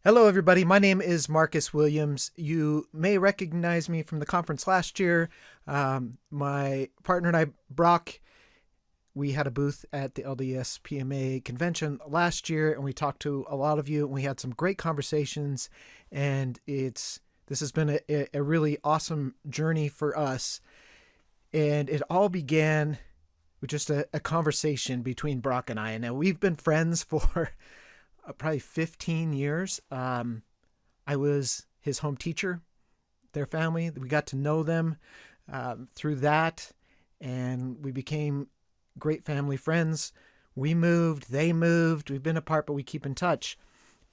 Hello, everybody. My name is Marcus Williams. You may recognize me from the conference last year. My partner and I, Brock, we had a booth at the LDSPMA convention last year, and we talked to a lot of you, and we had some great conversations. And this has been a really awesome journey for us. And it all began with just a conversation between Brock and I. And now we've been friends for probably 15 years. I was his home teacher, their family. We got to know them through that, and we became great family friends. We moved, they moved. We've been apart, but we keep in touch.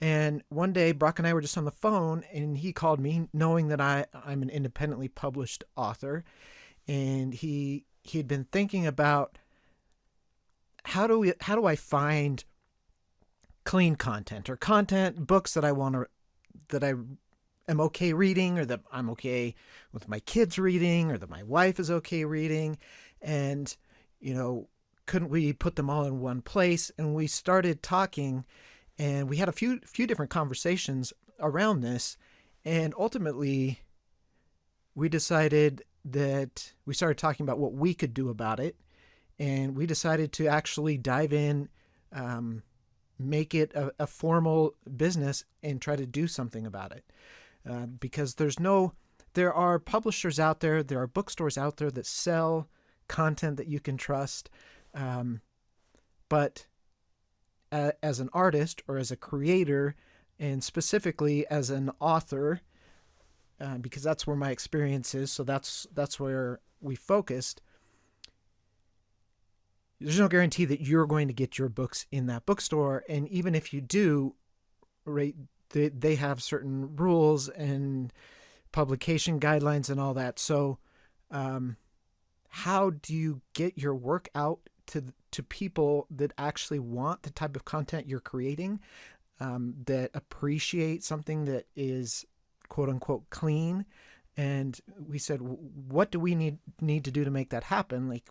And one day, Brock and I were just on the phone, and he called me, knowing that I'm an independently published author, and he had been thinking about how do I find clean content or content books that I am okay reading, or that I'm okay with my kids reading, or that my wife is okay reading. And couldn't we put them all in one place? And we started talking, and we had a few different conversations around this, and ultimately we decided that we started talking about what we could do about it, and we decided to actually dive in, make it a formal business, and try to do something about it. Because there are publishers out there, there are bookstores out there that sell content that you can trust. But as an artist or as a creator, and specifically as an author, because that's where my experience is, so that's where we focused. There's no guarantee that you're going to get your books in that bookstore, and even if you do, right, they have certain rules and publication guidelines and all that. So, how do you get your work out to people that actually want the type of content you're creating, that appreciate something that is quote unquote clean? And we said, what do we need to do to make that happen? Like,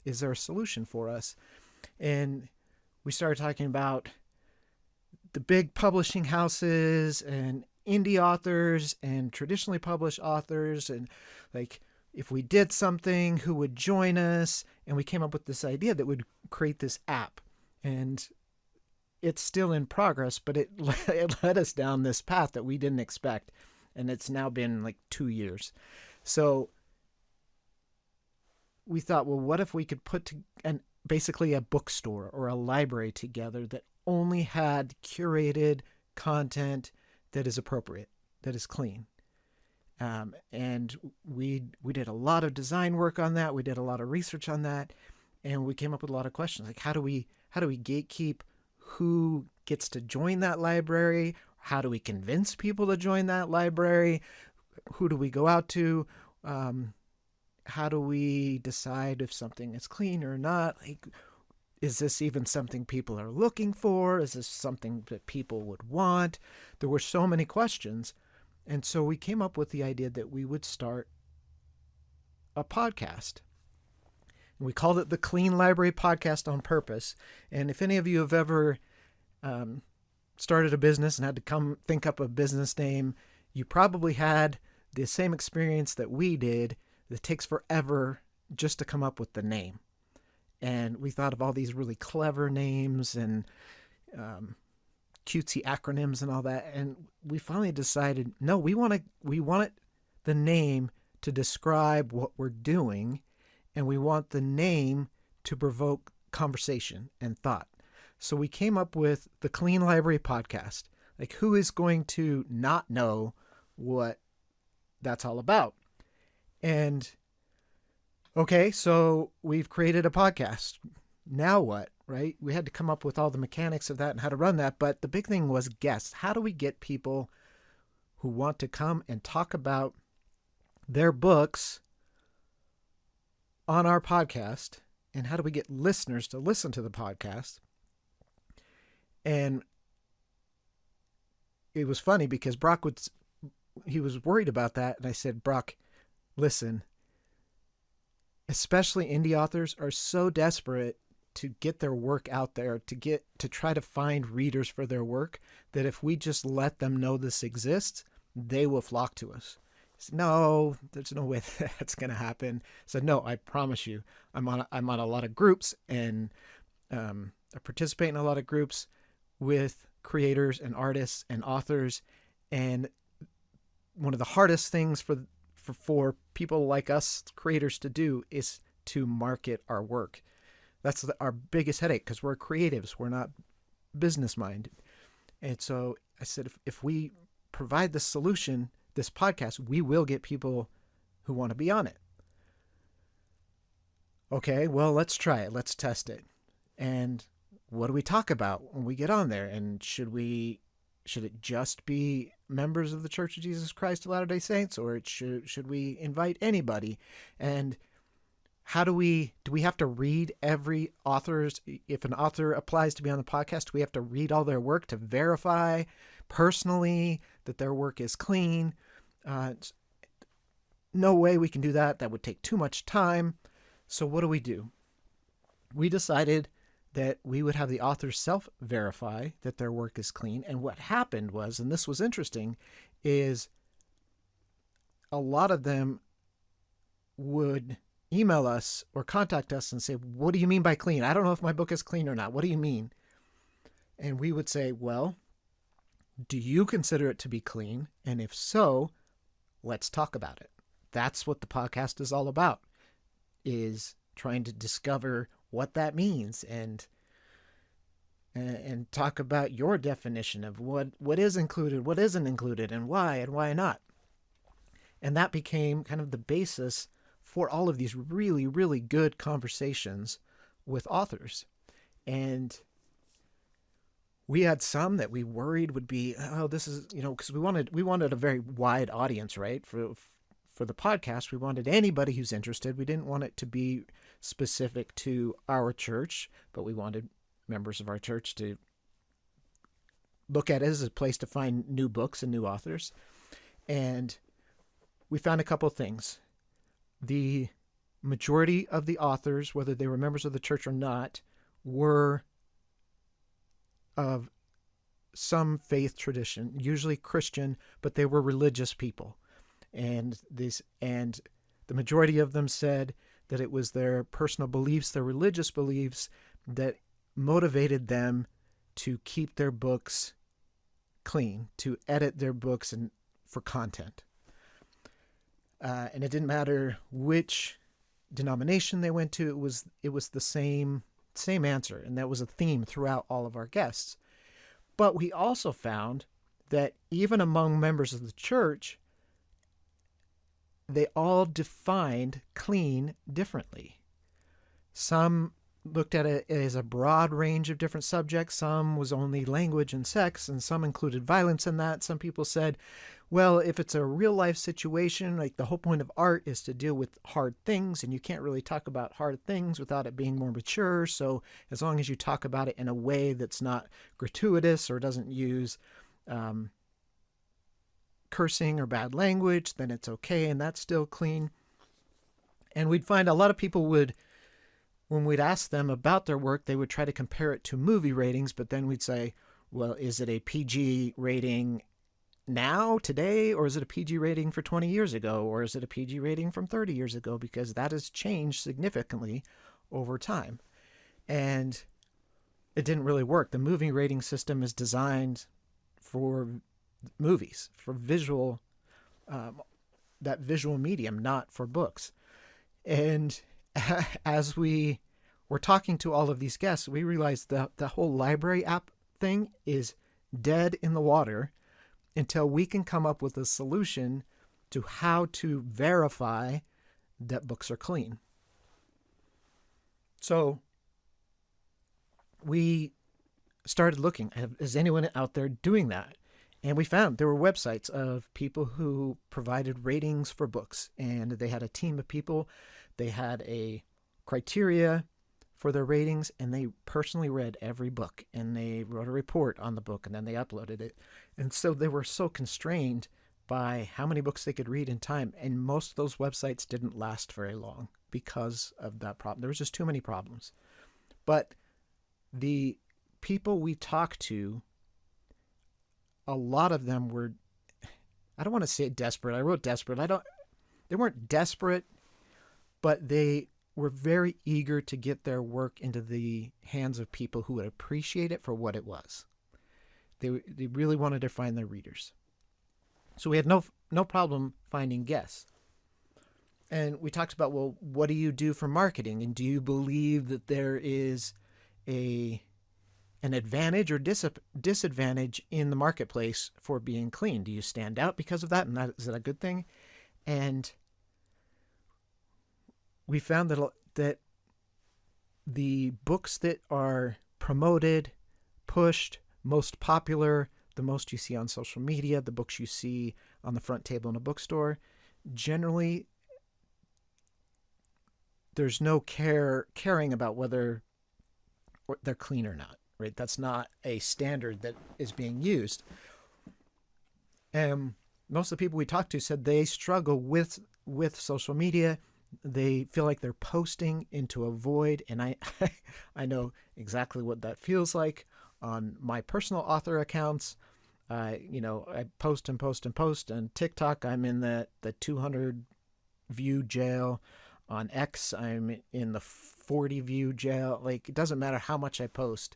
is there a solution for us? And we started talking about the big publishing houses and indie authors and traditionally published authors, and like, if we did something, who would join us? And we came up with this idea that would create this app. And it's still in progress, but it led us down this path that we didn't expect. And it's now been like 2 years. So we thought, well, what if we could put basically a bookstore or a library together that only had curated content that is appropriate, that is clean. And we did a lot of design work on that. We did a lot of research on that, and we came up with a lot of questions like, how do we gatekeep who gets to join that library? How do we convince people to join that library? Who do we go out to? How do we decide if something is clean or not? Like, is this even something people are looking for? Is this something that people would want? There were so many questions. And so we came up with the idea that we would start a podcast. And we called it the Clean Library Podcast on purpose. And if any of you have ever started a business and had to come think up a business name, you probably had the same experience that we did. It takes forever just to come up with the name. And we thought of all these really clever names and cutesy acronyms and all that. And we finally decided, no, we want the name to describe what we're doing. And we want the name to provoke conversation and thought. So we came up with the Clean Library Podcast. Like, who is going to not know what that's all about? And okay, so we've created a podcast. Now what, right? We had to come up with all the mechanics of that and how to run that. But the big thing was guests. How do we get people who want to come and talk about their books on our podcast? And how do we get listeners to listen to the podcast? And it was funny because Brock he was worried about that. And I said, Brock, listen, especially indie authors are so desperate to get their work out there, to try to find readers for their work, that if we just let them know this exists, they will flock to us. Said, no, there's no way that's going to happen. I said, no, I promise you. I'm on a lot of groups, and I participate in a lot of groups with creators and artists and authors. And one of the hardest things for people like us creators to do is to market our work. That's our biggest headache, because we're creatives. We're not business minded. And so I said, if we provide the solution, this podcast, we will get people who want to be on it. Okay, well, let's try it. Let's test it. And what do we talk about when we get on there? And should it just be members of the Church of Jesus Christ of Latter-day Saints, or should we invite anybody? And how do we have to read every author's, if an author applies to be on the podcast, do we have to read all their work to verify personally that their work is clean? No way we can do that. That would take too much time. So what do? We decided that we would have the authors self-verify that their work is clean. And what happened was, and this was interesting, is a lot of them would email us or contact us and say, what do you mean by clean? I don't know if my book is clean or not. What do you mean? And we would say, well, do you consider it to be clean? And if so, let's talk about it. That's what the podcast is all about, is trying to discover what that means and talk about your definition of what is included, what isn't included, and why not. And that became kind of the basis for all of these really, really good conversations with authors. And we had some that we worried would be, this is, because we wanted a very wide audience, right? For the podcast, we wanted anybody who's interested. We didn't want it to be specific to our church, but we wanted members of our church to look at it as a place to find new books and new authors. And we found a couple things. The majority of the authors, whether they were members of the church or not, were of some faith tradition, usually Christian, but they were religious people. And the majority of them said that it was their personal beliefs, their religious beliefs, that motivated them to keep their books clean, to edit their books and for content. And it didn't matter which denomination they went to. It was the same answer, and that was a theme throughout all of our guests. But we also found that even among members of the church, they all defined clean differently. Some looked at it as a broad range of different subjects. Some was only language and sex, and some included violence in that. Some people said, well, if it's a real life situation, like the whole point of art is to deal with hard things, and you can't really talk about hard things without it being more mature. So as long as you talk about it in a way that's not gratuitous or doesn't use cursing or bad language, then it's okay, and that's still clean. And we'd find a lot of people would, when we'd ask them about their work, they would try to compare it to movie ratings, but then we'd say, well, is it a PG rating now, today, or is it a PG rating for 20 years ago, or is it a PG rating from 30 years ago? Because that has changed significantly over time. And it didn't really work. The movie rating system is designed for movies, for visual, that visual medium, not for books. And as we were talking to all of these guests, we realized that the whole library app thing is dead in the water until we can come up with a solution to how to verify that books are clean. So we started looking, is anyone out there doing that? And we found there were websites of people who provided ratings for books, and they had a team of people. They had a criteria for their ratings, and they personally read every book, and they wrote a report on the book, and then they uploaded it. And so they were so constrained by how many books they could read in time, and most of those websites didn't last very long because of that problem. There was just too many problems. But the people we talked to, a lot of them were, I don't want to say desperate. I wrote desperate. They weren't desperate, but they were very eager to get their work into the hands of people who would appreciate it for what it was. They really wanted to find their readers. So we had no problem finding guests. And we talked about, well, what do you do for marketing? And do you believe that there is an advantage or disadvantage in the marketplace for being clean? Do you stand out because of that? And is that a good thing? And we found that the books that are promoted, pushed, most popular, the most you see on social media, the books you see on the front table in a bookstore, generally there's no caring about whether they're clean or not, right? That's not a standard that is being used. And most of the people we talked to said they struggle with social media. They feel like they're posting into a void, and I know exactly what that feels like on my personal author accounts. I post and post and post. On TikTok, I'm in the 200 view jail. On X, I'm in the 40 view jail. Like, it doesn't matter how much I post.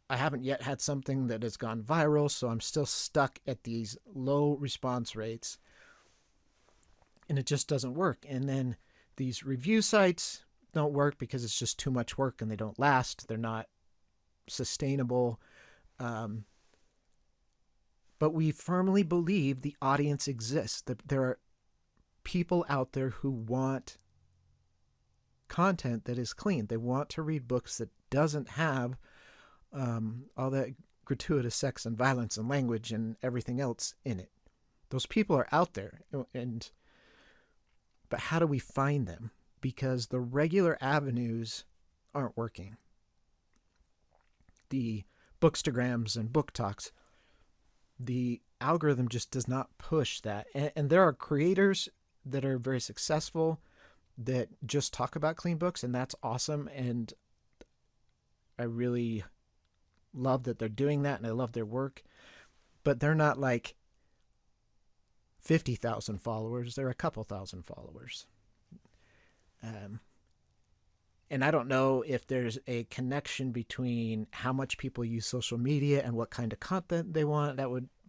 I haven't yet had something that has gone viral, so I'm still stuck at these low response rates. And it just doesn't work. And then these review sites don't work because it's just too much work and they don't last. They're not sustainable. But we firmly believe the audience exists, that there are people out there who want content that is clean. They want to read books that doesn't have all that gratuitous sex and violence and language and everything else in it. Those people are out there. But how do we find them? Because the regular avenues aren't working. The bookstagrams and book talks, the algorithm just does not push that. And there are creators that are very successful that just talk about clean books, and that's awesome. And I really love that they're doing that, and I love their work. But they're not like 50,000 followers. They're a couple thousand followers. And I don't know if there's a connection between how much people use social media and what kind of content they want.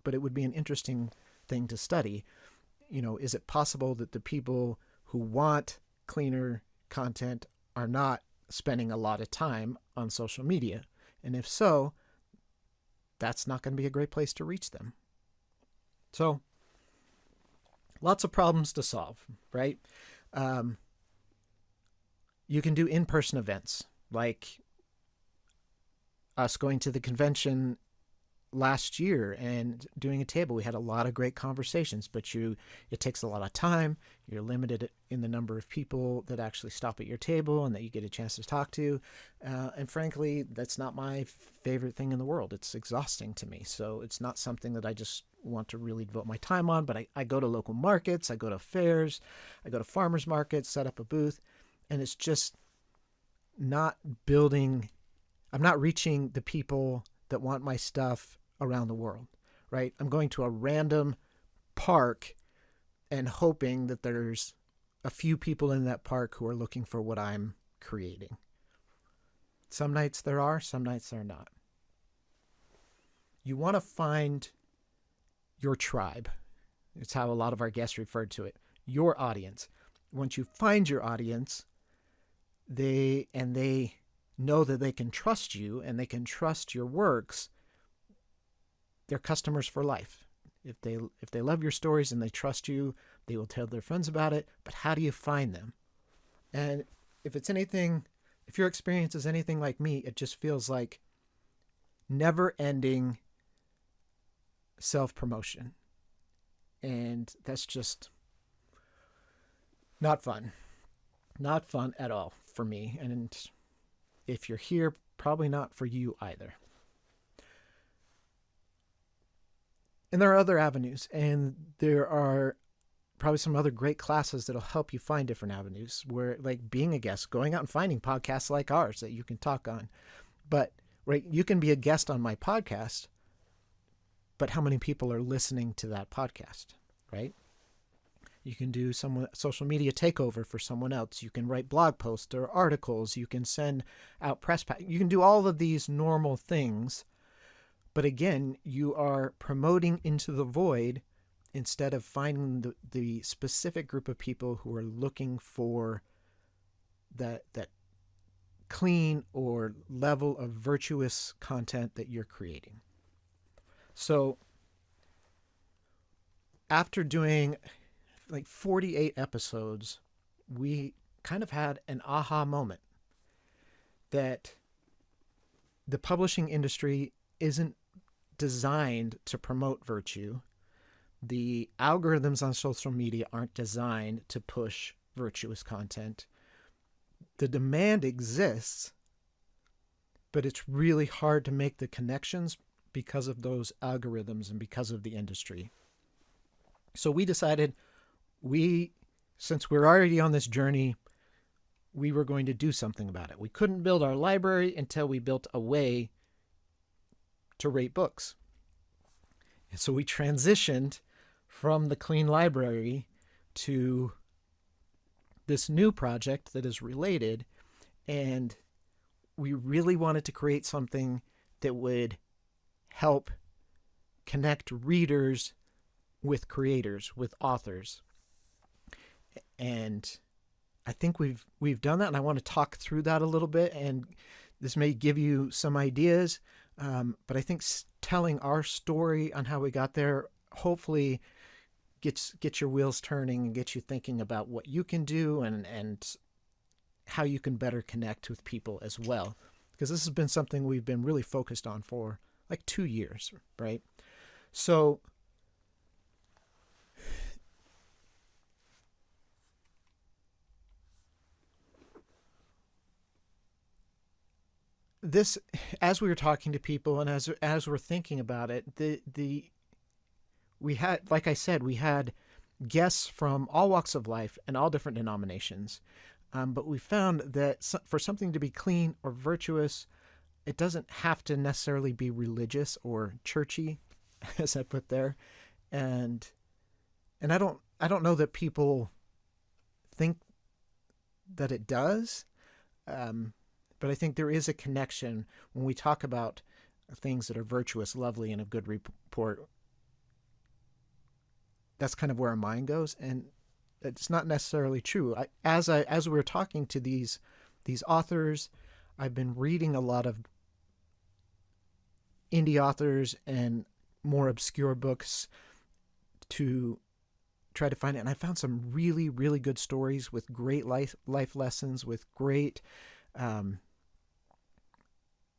But it would be an interesting thing to study. Is it possible that the people who want cleaner content are not spending a lot of time on social media? And if so, that's not going to be a great place to reach them. So, lots of problems to solve, right? You can do in-person events, like us going to the convention last year and doing a table. We had a lot of great conversations, but it takes a lot of time. You're limited in the number of people that actually stop at your table and that you get a chance to talk to. And frankly, that's not my favorite thing in the world. It's exhausting to me. So it's not something that I just want to really devote my time on, but I go to local markets, I go to fairs, I go to farmers markets, set up a booth, and it's just not building. I'm not reaching the people that want my stuff around the world, right? I'm going to a random park and hoping that there's a few people in that park who are looking for what I'm creating. Some nights there are, some nights there are not. You want to find your tribe. It's how a lot of our guests referred to it. Your audience. Once you find your audience, they know that they can trust you and they can trust your works, they're customers for life. If they love your stories and they trust you, they will tell their friends about it. But how do you find them? And if your experience is anything like me, it just feels like never-ending self-promotion. And that's just not fun. Not fun at all for me. And if you're here, probably not for you either. And there are other avenues, and there are probably some other great classes that'll help you find different avenues, where like being a guest, going out and finding podcasts like ours that you can talk on. But right, you can be a guest on my podcast, but how many people are listening to that podcast, right? You can do some social media takeover for someone else. You can write blog posts or articles. You can send out press pack. You can do all of these normal things. But again, you are promoting into the void instead of finding the specific group of people who are looking for that clean or level of virtuous content that you're creating. So after doing like 48 episodes, we kind of had an aha moment that the publishing industry isn't designed to promote virtue. The algorithms on social media aren't designed to push virtuous content. The demand exists, but it's really hard to make the connections because of those algorithms and because of the industry. So we decided since we're already on this journey, we were going to do something about it. We couldn't build our library until we built a way to rate books. And so we transitioned from the clean library to this new project that is related, and we really wanted to create something that would help connect readers with creators, with authors. And I think we've done that, and I want to talk through that a little bit, and this may give you some ideas, but I think telling our story on how we got there hopefully gets your wheels turning and gets you thinking about what you can do and how you can better connect with people as well, because this has been something we've been really focused on for like 2 years, right? So this, as we were talking to people and as we're thinking about it, we had, like I said, we had guests from all walks of life and all different denominations. But we found that for something to be clean or virtuous, it doesn't have to necessarily be religious or churchy, as I put there. And I don't know that people think that it does. But I think there is a connection when we talk about things that are virtuous, lovely, and of good report. That's kind of where our mind goes, and it's not necessarily true. As we were talking to these authors, I've been reading a lot of indie authors and more obscure books to try to find it, and I found some really, really good stories with great life lessons, with great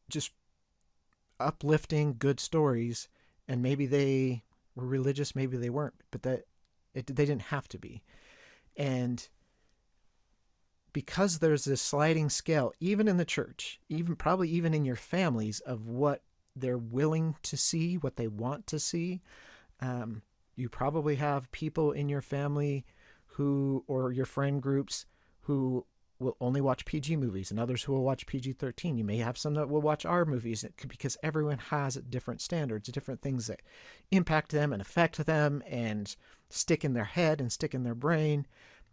just uplifting, good stories. And maybe they were religious, maybe they weren't, but they didn't have to be. And because there's this sliding scale, even in the church, probably even in your families, of what they're willing to see, what they want to see, you probably have people in your family or your friend groups who will only watch PG movies and others who will watch PG-13. You may have some that will watch R movies, because everyone has different standards, different things that impact them and affect them and stick in their head and stick in their brain.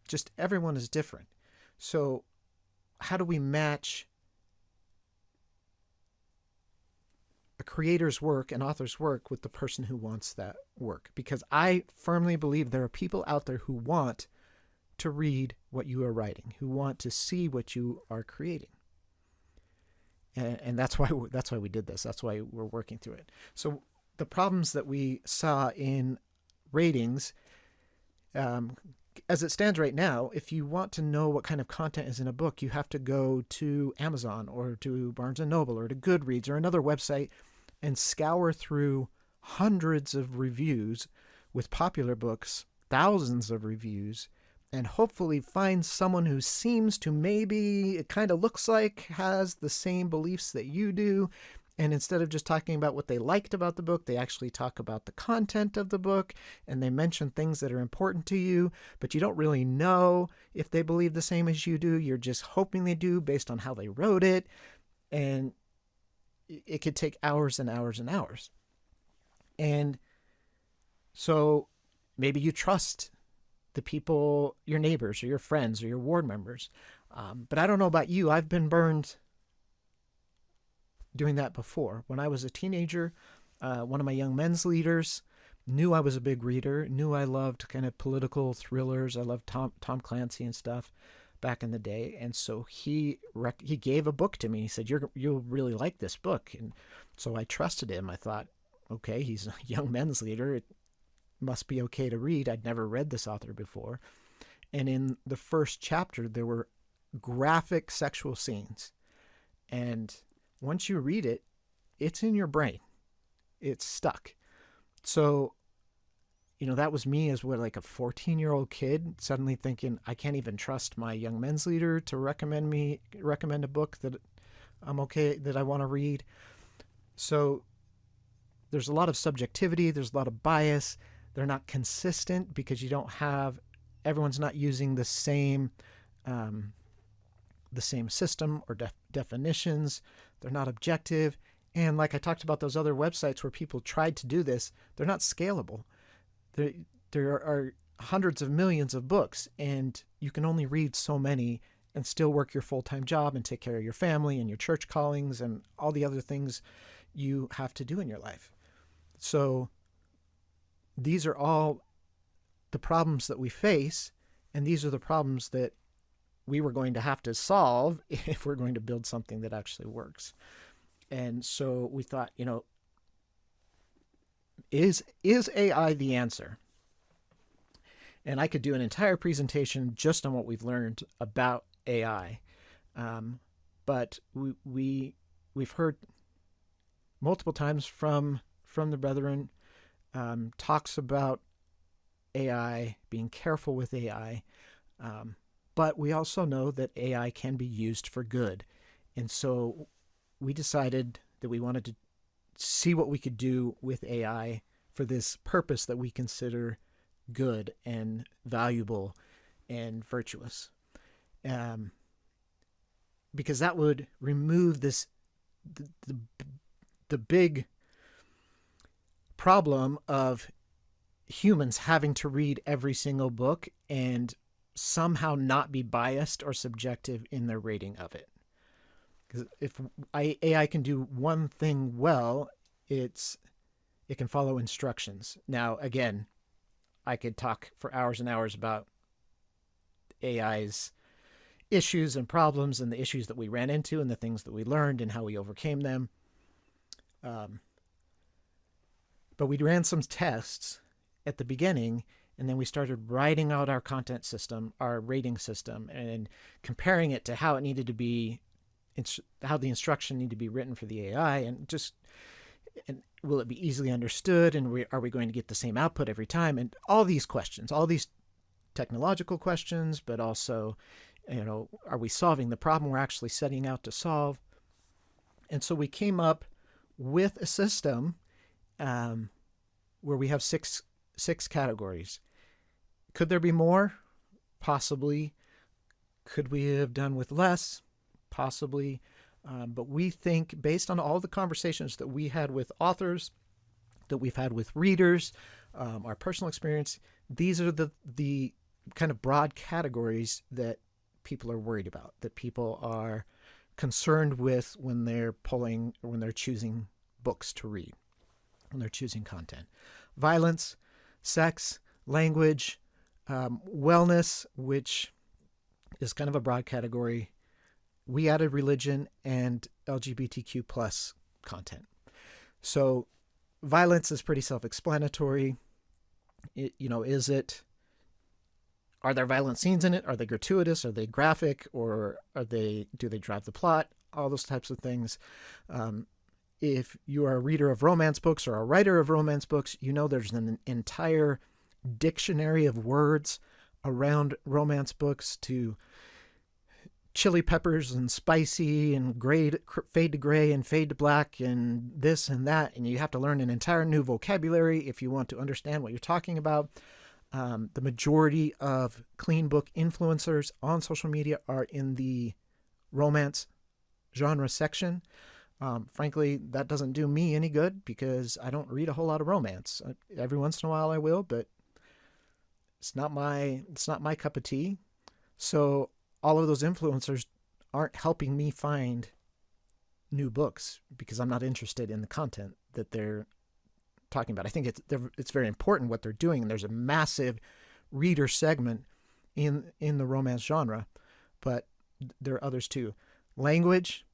Just everyone is different. So how do we match a creator's work, an author's work, with the person who wants that work? Because I firmly believe there are people out there who want to read what you are writing, who want to see what you are creating. And that's why we did this. That's why we're working through it. So the problems that we saw in ratings, as it stands right now, if you want to know what kind of content is in a book, you have to go to Amazon or to Barnes & Noble or to Goodreads or another website and scour through hundreds of reviews with popular books, thousands of reviews, and hopefully find someone who seems to, maybe it kind of looks like, has the same beliefs that you do, And instead of just talking about what they liked about the book, they actually talk about the content of the book, and they mention things that are important to you, but you don't really know if they believe the same as you do. You're just hoping they do based on how they wrote it. And it could take hours and hours and hours. And so maybe you trust the people, your neighbors or your friends or your ward members. But I don't know about you. I've been burned doing that before. When I was a teenager, one of my young men's leaders knew I was a big reader, knew I loved kind of political thrillers. I loved Tom Clancy and stuff back in the day. And so he gave a book to me. He said, you'll really like this book. And so I trusted him. I thought, okay, he's a young men's leader. It must be okay to read. I'd never read this author before. And in the first chapter, there were graphic sexual scenes. And once you read it, it's in your brain. It's stuck. So, that was me as like a 14-year-old kid suddenly thinking, I can't even trust my young men's leader to recommend a book that I'm okay, that I want to read. So there's a lot of subjectivity. There's a lot of bias. They're not consistent because everyone's not using the same system or definitions. They're not objective. And like I talked about those other websites where people tried to do this, they're not scalable. There are hundreds of millions of books, and you can only read so many and still work your full-time job and take care of your family and your church callings and all the other things you have to do in your life. So these are all the problems that we face, and these are the problems that we were going to have to solve if we're going to build something that actually works. And so we thought, is AI the answer? And I could do an entire presentation just on what we've learned about AI. But we've heard multiple times from the brethren talks about AI, being careful with AI. But we also know that AI can be used for good. And so we decided that we wanted to see what we could do with AI for this purpose that we consider good and valuable and virtuous. Because that would remove the big problem of humans having to read every single book and somehow not be biased or subjective in their rating of it. Because if AI can do one thing well, it can follow instructions. Now, again, I could talk for hours and hours about AI's issues and problems and the issues that we ran into and the things that we learned and how we overcame them. But we ran some tests at the beginning, and then we started writing out our content system, our rating system, and comparing it to how it needed to be, how the instruction needed to be written for the AI, and will it be easily understood, and are we going to get the same output every time, and all these questions, all these technological questions, but also, are we solving the problem we're actually setting out to solve? And so we came up with a system where we have six categories. Could there be more? Possibly. Could we have done with less? Possibly. But we think, based on all the conversations that we had with authors, that we've had with readers, our personal experience, these are the kind of broad categories that people are worried about, that people are concerned with when they're choosing books to read, when they're choosing content. Violence, sex, language, wellness, which is kind of a broad category. We added religion and LGBTQ plus content. So violence is pretty self-explanatory. Are there violent scenes in it? Are they gratuitous? Are they graphic? Or do they drive the plot? All those types of things. If you are a reader of romance books or a writer of romance books, there's an entire dictionary of words around romance books to chili peppers and spicy and fade to gray and fade to black and this and that. And you have to learn an entire new vocabulary if you want to understand what you're talking about. The majority of clean book influencers on social media are in the romance genre section. Frankly, that doesn't do me any good because I don't read a whole lot of romance. Every once in a while I will, but it's not my cup of tea. So all of those influencers aren't helping me find new books because I'm not interested in the content that they're talking about. I think it's very important what they're doing, and there's a massive reader segment in the romance genre, but there are others too. Language,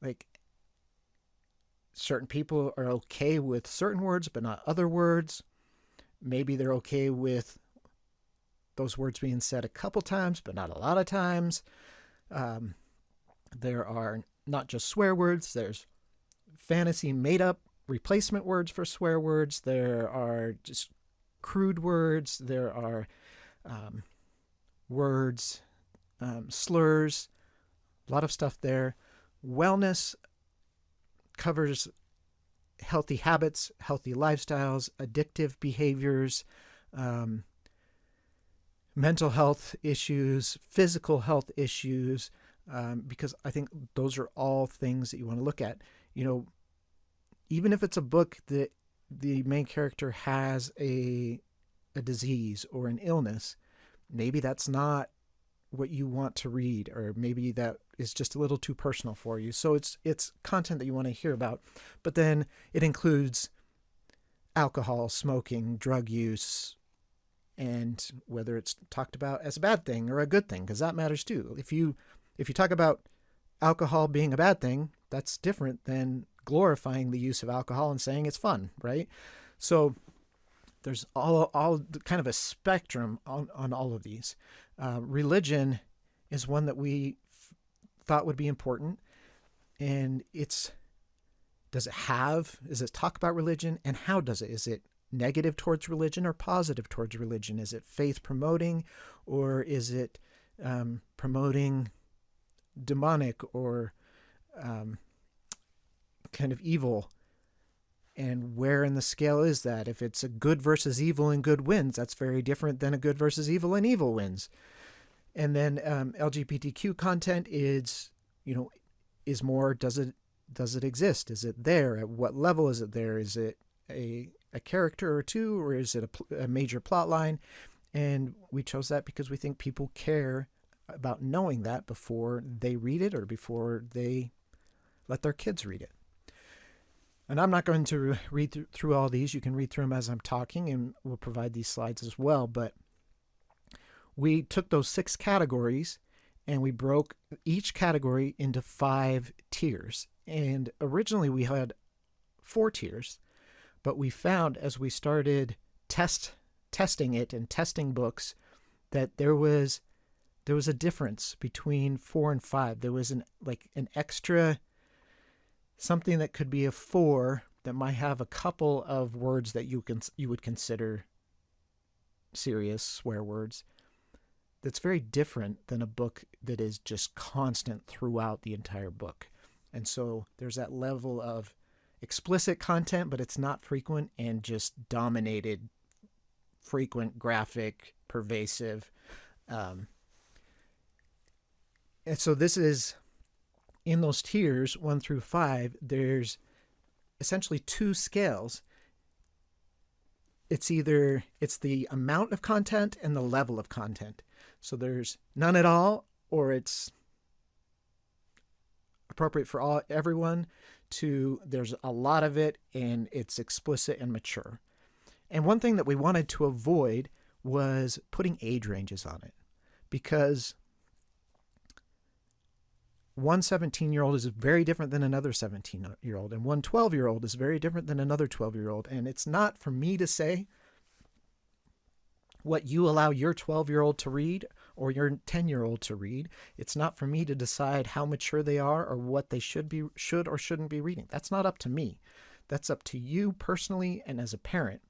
like certain people are okay with certain words but not other words. Maybe they're okay with those words being said a couple times but not a lot of times. There are not just swear words, there's fantasy made up replacement words for swear words. There are just crude words. There are words, slurs, a lot of stuff there. Wellness covers healthy habits, healthy lifestyles, addictive behaviors, mental health issues, physical health issues, because I think those are all things that you want to look at. Even if it's a book that the main character has a disease or an illness, maybe that's not what you want to read, or maybe that is just a little too personal for you. So it's content that you want to hear about. But then it includes alcohol, smoking, drug use, and whether it's talked about as a bad thing or a good thing, because that matters too. If you talk about alcohol being a bad thing, that's different than glorifying the use of alcohol and saying it's fun, right? So there's all kind of a spectrum on all of these. Religion is one that we thought would be important, and is it talk about religion, and how does it? Is it negative towards religion or positive towards religion? Is it faith promoting, or is it promoting demonic or kind of evil? And where in the scale is that? If it's a good versus evil and good wins, that's very different than a good versus evil and evil wins. And then LGBTQ content is more, does it exist? Is it there? At what level is it there? Is it a character or two, or is it a major plot line? And we chose that because we think people care about knowing that before they read it or before they let their kids read it. And I'm not going to read through all these. You can read through them as I'm talking, and we'll provide these slides as well. But we took those 6 categories and we broke each category into 5 tiers. And originally we had 4 tiers, but we found as we started testing it and testing books that there was a difference between 4 and 5. There was an extra something that could be a 4 that might have a couple of words that you would consider serious swear words. That's very different than a book that is just constant throughout the entire book. And so there's that level of explicit content, but it's not frequent and just dominated, frequent, graphic, pervasive. And so this is, in those tiers 1 through 5, there's essentially 2 scales. It's the amount of content and the level of content. So there's none at all, or it's appropriate for everyone, to there's a lot of it and it's explicit and mature. And one thing that we wanted to avoid was putting age ranges on it, because one 17-year-old is very different than another 17-year-old, and one 12-year-old is very different than another 12-year-old. And it's not for me to say what you allow your 12-year-old to read or your 10-year-old to read. It's not for me to decide how mature they are or what they should or shouldn't be reading. That's not up to me. That's up to you personally and as a parent.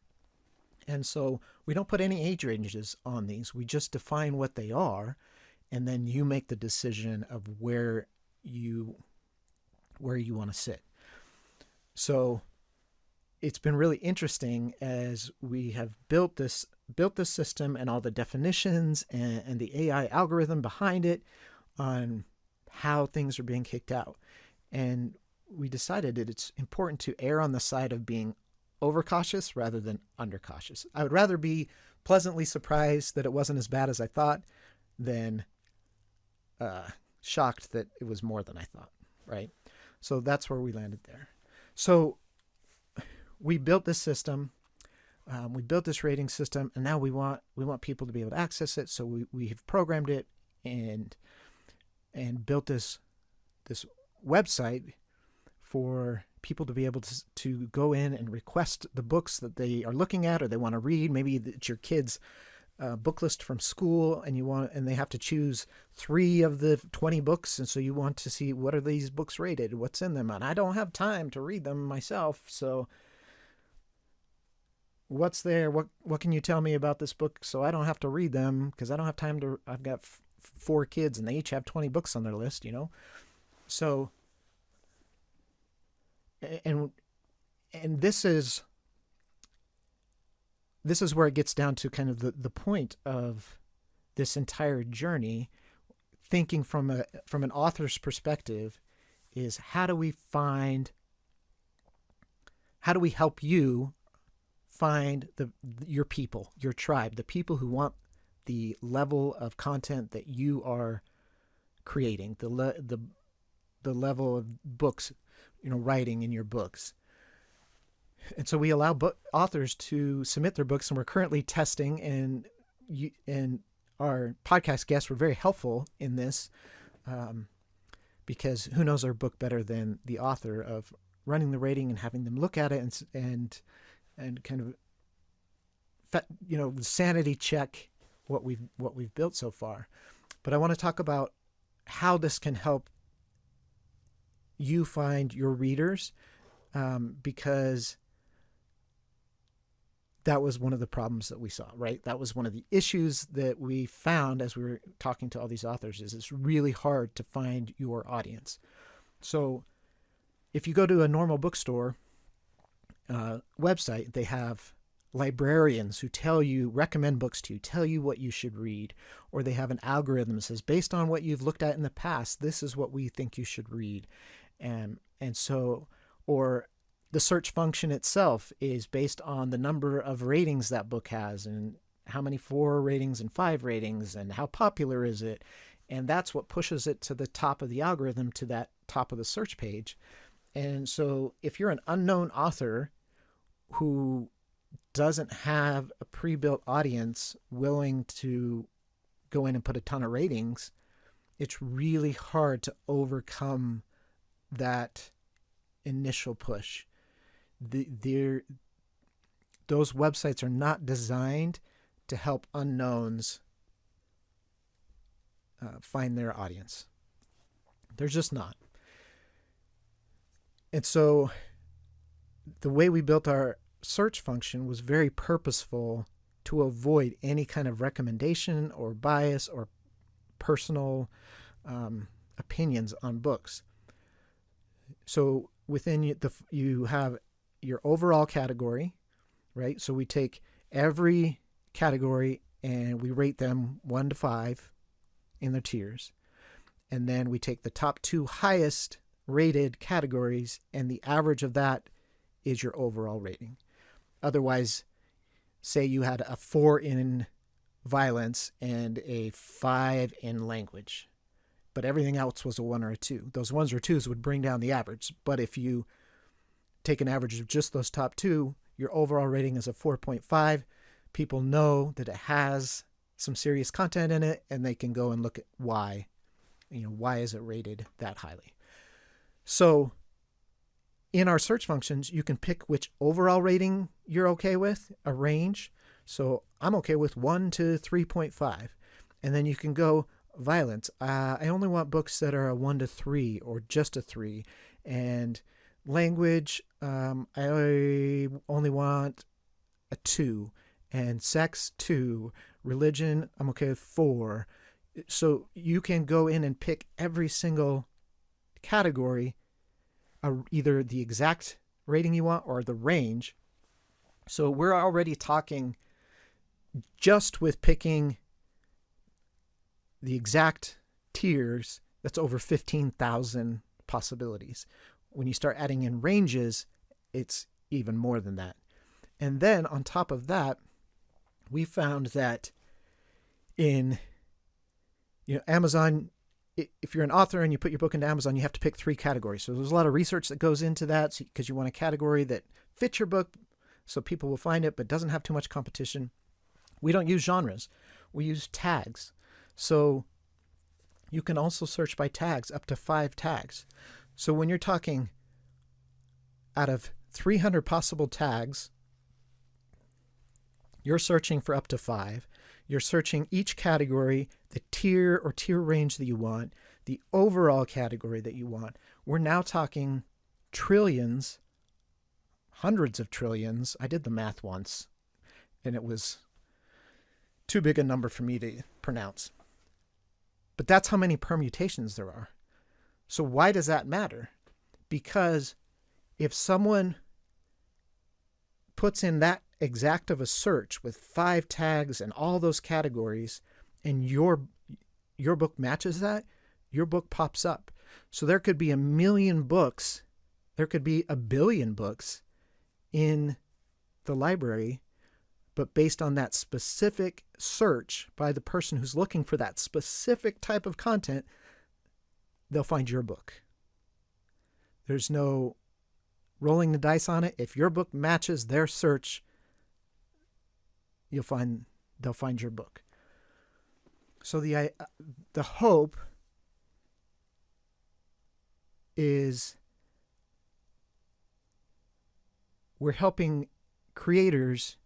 And so we don't put any age ranges on these. We just define what they are, and then you make the decision of where you want to sit. So it's been really interesting as we have built this system and all the definitions and the AI algorithm behind it on how things are being kicked out. And we decided that it's important to err on the side of being overcautious rather than undercautious. I would rather be pleasantly surprised that it wasn't as bad as I thought than shocked that it was more than I thought, right? So that's where we landed there. So we built this system, we built this rating system, and now we want people to be able to access it. So we have programmed it and built this website for people to be able to go in and request the books that they are looking at or they want to read. Maybe it's your kid's book list from school, and they have to choose 3 of the 20 books, and so you want to see what are these books rated, what's in them, and I don't have time to read them myself, so what's there? What can you tell me about this book so I don't have to read them because I don't have time to. I've got 4 kids and they each have 20 books on their list, So, and this is where it gets down to kind of the point of this entire journey. Thinking from an author's perspective is how do we help you find your people, your tribe, the people who want the level of content that you are creating, the level of books, writing in your books. And so we allow authors to submit their books, and we're currently testing, and our podcast guests were very helpful in this, because who knows our book better than the author of running the rating and having them look at it and kind of, sanity check what we've built so far. But I want to talk about how this can help you find your readers, because that was one of the problems that we saw, right? That was one of the issues that we found as we were talking to all these authors, is it's really hard to find your audience. So if you go to a normal bookstore website, they have librarians who recommend books to you, tell you what you should read, or they have an algorithm that says, based on what you've looked at in the past, this is what we think you should read. And so, or the search function itself is based on the number of ratings that book has, and how many 4 ratings and 5 ratings, and how popular is it. And that's what pushes it to the top of the algorithm, to that top of the search page. And so if you're an unknown author who doesn't have a pre-built audience willing to go in and put a ton of ratings, it's really hard to overcome that initial push. Those websites are not designed to help unknowns find their audience. They're just not. And so the way we built our search function was very purposeful to avoid any kind of recommendation or bias or personal opinions on books. So within you have your overall category, right? So we take every category and we rate them 1 to 5 in the tiers. And then we take the top 2 highest rated categories, and the average of that is your overall rating. Otherwise, say you had a 4 in violence and a 5 in language, but everything else was a 1 or a 2. Those 1s or 2s would bring down the average. But if you take an average of just those top 2, your overall rating is a 4.5. People know that it has some serious content in it, and they can go and look at why. Why is it rated that highly? So in our search functions, you can pick which overall rating you're okay with, a range. So I'm okay with 1 to 3.5. And then you can go violence. I only want books that are a 1 to 3 or just a 3. And language, I only want a 2. And sex, 2. Religion, I'm okay with 4. So you can go in and pick every single category, either the exact rating you want or the range. So we're already talking, just with picking the exact tiers, that's over 15,000 possibilities. When you start adding in ranges, it's even more than that. And then on top of that, we found that in Amazon, if you're an author and you put your book into Amazon, you have to pick 3 categories. So there's a lot of research that goes into that, because you want a category that fits your book so people will find it but doesn't have too much competition. We don't use genres. We use tags. So you can also search by tags, up to 5 tags. So when you're talking out of 300 possible tags, you're searching for up to 5. You're searching each category, the tier or tier range that you want, the overall category that you want. We're now talking trillions, hundreds of trillions. I did the math once, and it was too big a number for me to pronounce. But that's how many permutations there are. So why does that matter? Because if someone puts in that exact of a search with 5 tags and all those categories, and your book matches that, your book pops up. So there could be 1 million books, there could be 1 billion books in the library, but based on that specific search by the person who's looking for that specific type of content, they'll find your book. There's no rolling the dice on it. If your book matches their search, they'll find your book. So the hope is we're helping creators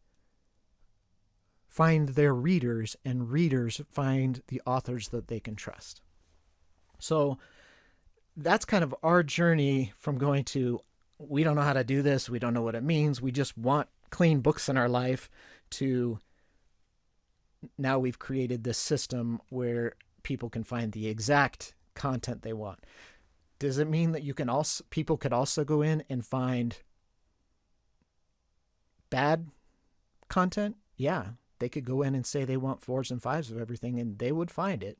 find their readers, and readers find the authors that they can trust. So that's kind of our journey from going to, we don't know how to do this, we don't know what it means, we just want clean books in our life, to now we've created this system where people can find the exact content they want. Does it mean that people could also go in and find bad content? Yeah, they could go in and say they want 4s and 5s of everything, and they would find it.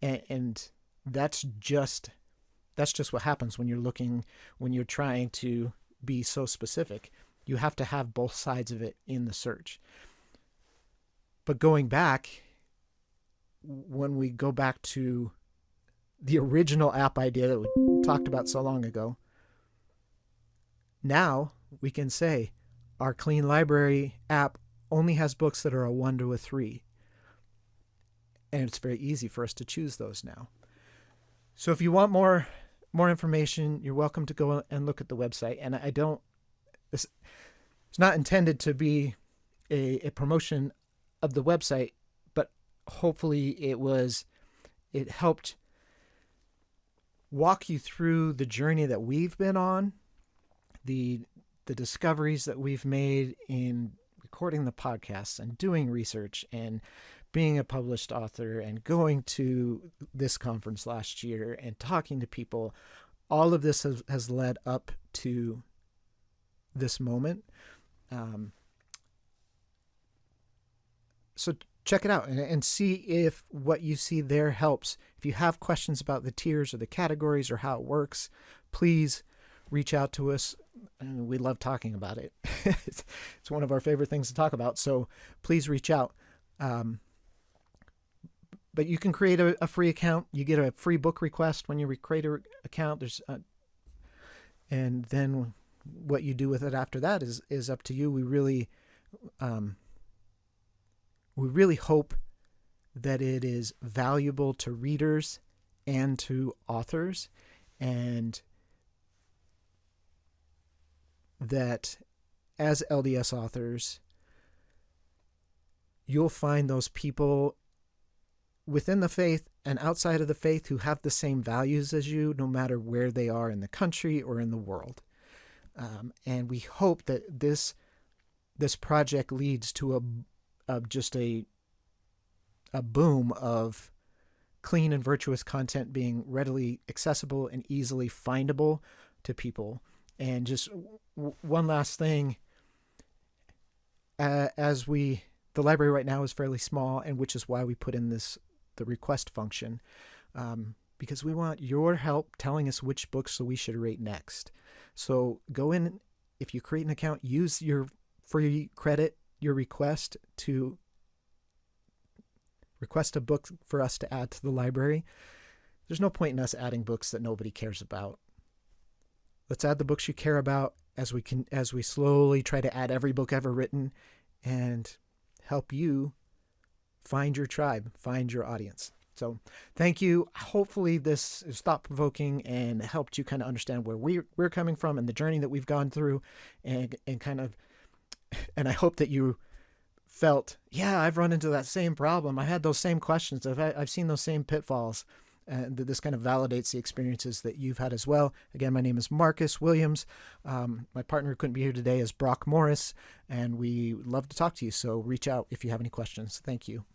And that's just what happens when you're trying to be so specific. You have to have both sides of it in the search. But going back, when we go back to the original app idea that we talked about so long ago, now we can say our Clean Library app only has books that are a 1 to a 3. And it's very easy for us to choose those now. So if you want more information, you're welcome to go and look at the website. And it's not intended to be a promotion of the website, but hopefully it helped walk you through the journey that we've been on, the discoveries that we've made in recording the podcasts and doing research and being a published author and going to this conference last year and talking to people. All of this has led up to this moment. So check it out and see if what you see there helps. If you have questions about the tiers or the categories or how it works, please reach out to us. We love talking about it. It's one of our favorite things to talk about. So please reach out. But you can create a free account. You get a free book request when you create an account. And then what you do with it after that is up to you. We really hope that it is valuable to readers and to authors, and that as LDS authors, you'll find those people within the faith and outside of the faith who have the same values as you, no matter where they are in the country or in the world. And we hope that this project leads to just a a boom of clean and virtuous content being readily accessible and easily findable to people. And just one last thing, the library right now is fairly small, and which is why we put in the request function, because we want your help telling us which books we should rate next. So go in, if you create an account, use your free credit, your request to request a book for us to add to the library. There's no point in us adding books that nobody cares about. Let's add the books you care about as we slowly try to add every book ever written and help you find your tribe, find your audience. So thank you. Hopefully this is thought-provoking and helped you kind of understand where we're coming from and the journey that we've gone through, and I hope that you felt, yeah, I've run into that same problem. I had those same questions. I've seen those same pitfalls. And this kind of validates the experiences that you've had as well. Again, my name is Marcus Williams. My partner who couldn't be here today is Brock Morris, and we love to talk to you. So reach out if you have any questions. Thank you.